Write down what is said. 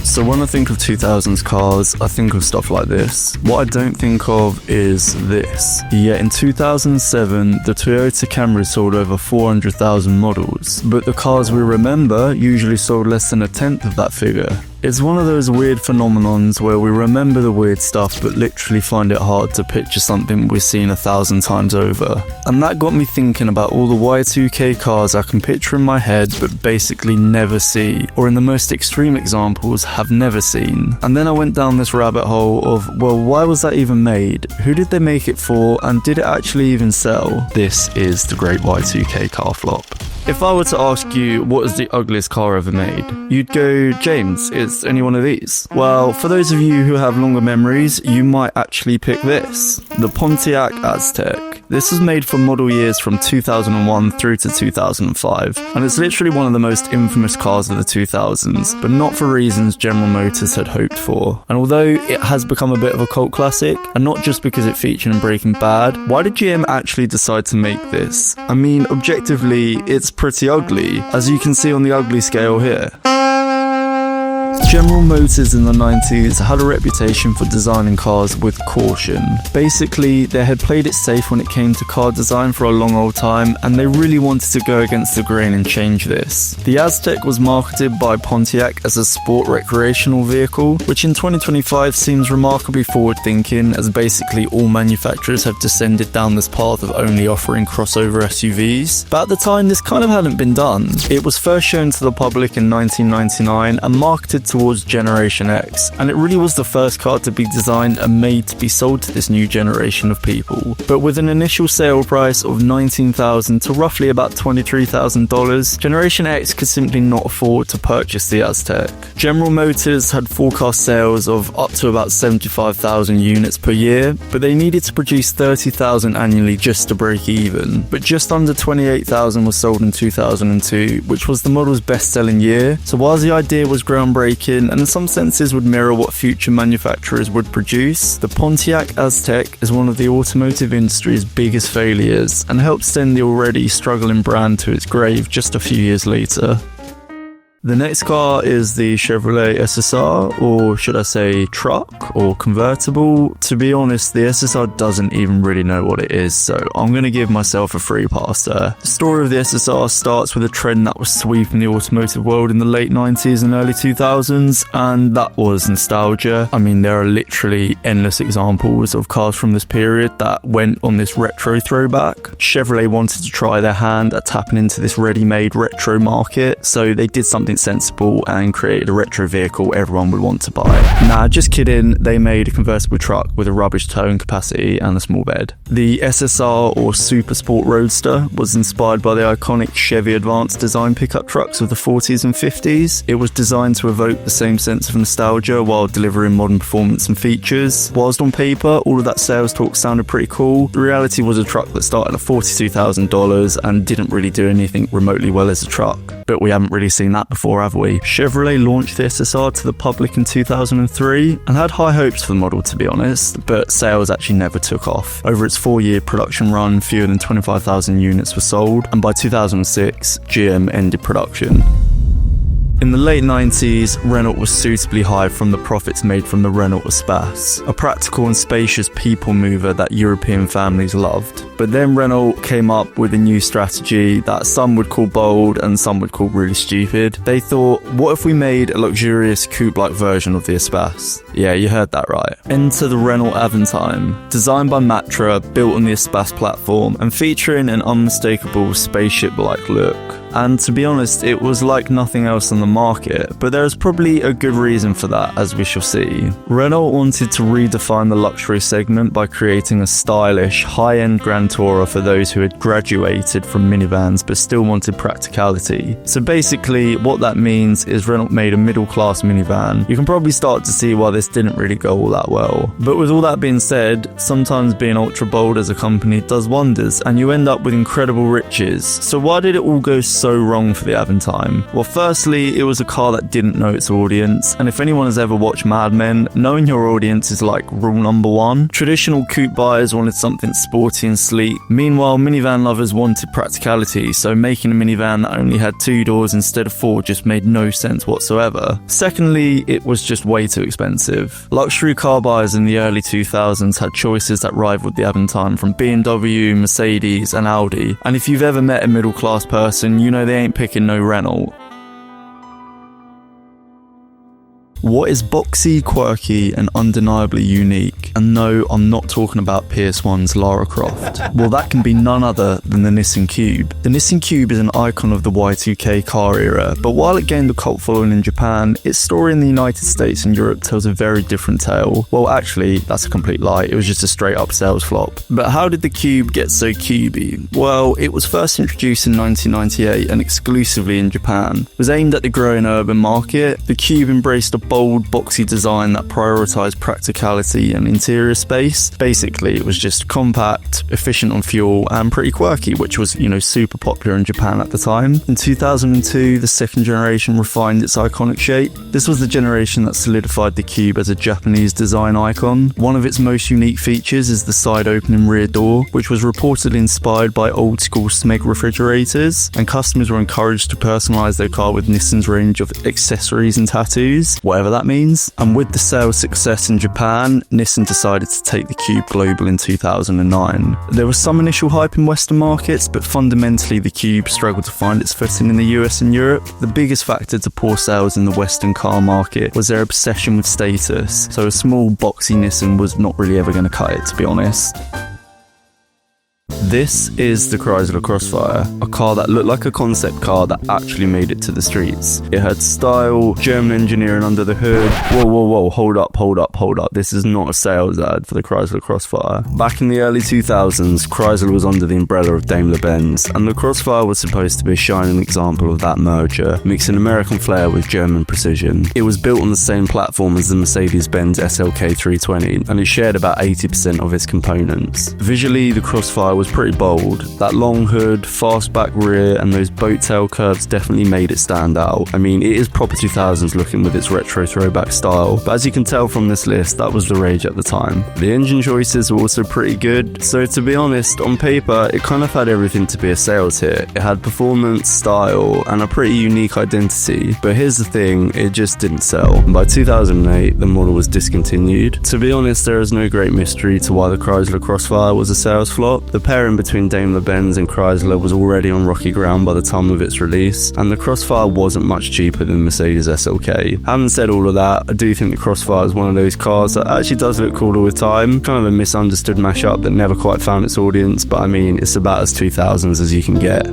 So when I think of 2000s cars, I think of stuff like this. What I don't think of is this. Yet in 2007, the Toyota Camry sold over 400,000 models, but the cars we remember usually sold less than a tenth of that figure. It's one of those weird phenomenons where we remember the weird stuff but literally find it hard to picture something we've seen 1,000 times over. And that got me thinking about all the Y2K cars I can picture in my head but basically never see, or in the most extreme examples, have never seen. And then I went down this rabbit hole of, well, why was that even made? Who did they make it for? And did it actually even sell? This is the Great Y2K Car Flop. If I were to ask you what is the ugliest car ever made, you'd go, James, it's any one of these. Well, for those of you who have longer memories, you might actually pick this, the Pontiac Aztec. This was made for model years from 2001 through to 2005, and it's literally one of the most infamous cars of the 2000s, but not for reasons General Motors had hoped for. And although it has become a bit of a cult classic, and not just because it featured in Breaking Bad, why did GM actually decide to make this? I mean, objectively, it's pretty ugly, as you can see on the ugly scale here. General Motors in the 90s had a reputation for designing cars with caution. Basically, they had played it safe when it came to car design for a long old time, and they really wanted to go against the grain and change this. The Aztec was marketed by Pontiac as a sport recreational vehicle, which in 2025 seems remarkably forward-thinking, as basically all manufacturers have descended down this path of only offering crossover SUVs. But at the time, this kind of hadn't been done. It was first shown to the public in 1999 and marketed towards Generation X, and it really was the first car to be designed and made to be sold to this new generation of people. But with an initial sale price of $19,000 to roughly about $23,000, Generation X could simply not afford to purchase the Aztec. General Motors had forecast sales of up to about 75,000 units per year, but they needed to produce 30,000 annually just to break even. But just under 28,000 was sold in 2002, which was the model's best-selling year. So whilst the idea was groundbreaking and in some senses would mirror what future manufacturers would produce, the Pontiac Aztec is one of the automotive industry's biggest failures and helped send the already struggling brand to its grave just a few years later. The next car is the Chevrolet SSR, or should I say truck or convertible. To be honest, the SSR doesn't even really know what it is, so I'm going to give myself a free pass there. The story of the SSR starts with a trend that was sweeping the automotive world in the late 90s and early 2000s, and that was nostalgia. I mean, there are literally endless examples of cars from this period that went on this retro throwback. Chevrolet wanted to try their hand at tapping into this ready-made retro market, so they did something sensible and created a retro vehicle everyone would want to buy. Nah, just kidding, they made a convertible truck with a rubbish towing capacity and a small bed. The SSR, or Super Sport Roadster, was inspired by the iconic Chevy Advanced design pickup trucks of the 40s and 50s. It was designed to evoke the same sense of nostalgia while delivering modern performance and features. Whilst on paper, all of that sales talk sounded pretty cool, the reality was a truck that started at $42,000 and didn't really do anything remotely well as a truck. But we haven't really seen that before, have we? Chevrolet launched the SSR to the public in 2003 and had high hopes for the model, to be honest, but sales actually never took off. Over its 4-year production run, fewer than 25,000 units were sold, and by 2006, GM ended production. In the late 90s, Renault was suitably high from the profits made from the Renault Espace, a practical and spacious people mover that European families loved. But then Renault came up with a new strategy that some would call bold and some would call really stupid. They thought, what if we made a luxurious coupe-like version of the Espace? Yeah, you heard that right. Enter the Renault Aventan, designed by Matra, built on the Espace platform and featuring an unmistakable spaceship-like look. And to be honest, it was like nothing else on the market, but there is probably a good reason for that, as we shall see. Renault wanted to redefine the luxury segment by creating a stylish, high-end Grand Tourer for those who had graduated from minivans but still wanted practicality. So basically, what that means is Renault made a middle-class minivan. You can probably start to see why this didn't really go all that well. But with all that being said, sometimes being ultra bold as a company does wonders, and you end up with incredible riches. So why did it all go so so wrong for the Aventan? Well, firstly, it was a car that didn't know its audience, and if anyone has ever watched Mad Men, knowing your audience is like rule number one. Traditional coupe buyers wanted something sporty and sleek. Meanwhile, minivan lovers wanted practicality, so making a minivan that only had 2 doors instead of 4 just made no sense whatsoever. Secondly, it was just way too expensive. Luxury car buyers in the early 2000s had choices that rivaled the Aventan from BMW, Mercedes and Audi, and if you've ever met a middle class person, you know they ain't picking no Renault. What is boxy, quirky, and undeniably unique? And no, I'm not talking about PS1's Lara Croft. Well, that can be none other than the Nissan Cube. The Nissan Cube is an icon of the Y2K car era, but while it gained a cult following in Japan, its story in the United States and Europe tells a very different tale. Well, actually, that's a complete lie. It was just a straight up sales flop. But how did the Cube get so cubey? Well, it was first introduced in 1998 and exclusively in Japan. It was aimed at the growing urban market. The Cube embraced a bold, boxy design that prioritized practicality and interior space. Basically, it was just compact, efficient on fuel, and pretty quirky, which was, super popular in Japan at the time. In 2002, the second generation refined its iconic shape. This was the generation that solidified the Cube as a Japanese design icon. One of its most unique features is the side opening rear door, which was reportedly inspired by old school Smeg refrigerators, and customers were encouraged to personalize their car with Nissan's range of accessories and tattoos, whatever that means. And with the sales success in Japan, Nissan decided to take the Cube global in 2009. There was some initial hype in Western markets, but fundamentally the Cube struggled to find its footing in the US and Europe. The biggest factor to poor sales in the Western car market was their obsession with status, so a small boxy Nissan was not really ever going to cut it, to be honest. This is the Chrysler Crossfire, a car that looked like a concept car that actually made it to the streets. It had style, German engineering under the hood. Whoa, hold up. This is not a sales ad for the Chrysler Crossfire. Back in the early 2000s, Chrysler was under the umbrella of Daimler-Benz, and the Crossfire was supposed to be a shining example of that merger, mixing American flair with German precision. It was built on the same platform as the Mercedes-Benz SLK 320, and it shared about 80% of its components. Visually, the Crossfire was pretty bold. That long hood, fast back rear, and those boat tail curves definitely made it stand out. I mean, it is proper 2000s looking with its retro throwback style, but as you can tell from this list, that was the rage at the time. The engine choices were also pretty good, so to be honest, on paper, it kind of had everything to be a sales hit. It had performance, style, and a pretty unique identity, but here's the thing, it just didn't sell. And by 2008, the model was discontinued. To be honest, there is no great mystery to why the Chrysler Crossfire was a sales flop. The pairing between Daimler-Benz and Chrysler was already on rocky ground by the time of its release, and the Crossfire wasn't much cheaper than Mercedes SLK. Having said all of that, I do think the Crossfire is one of those cars that actually does look cool all the time. Kind of a misunderstood mashup that never quite found its audience, but I mean, it's about as 2000s as you can get.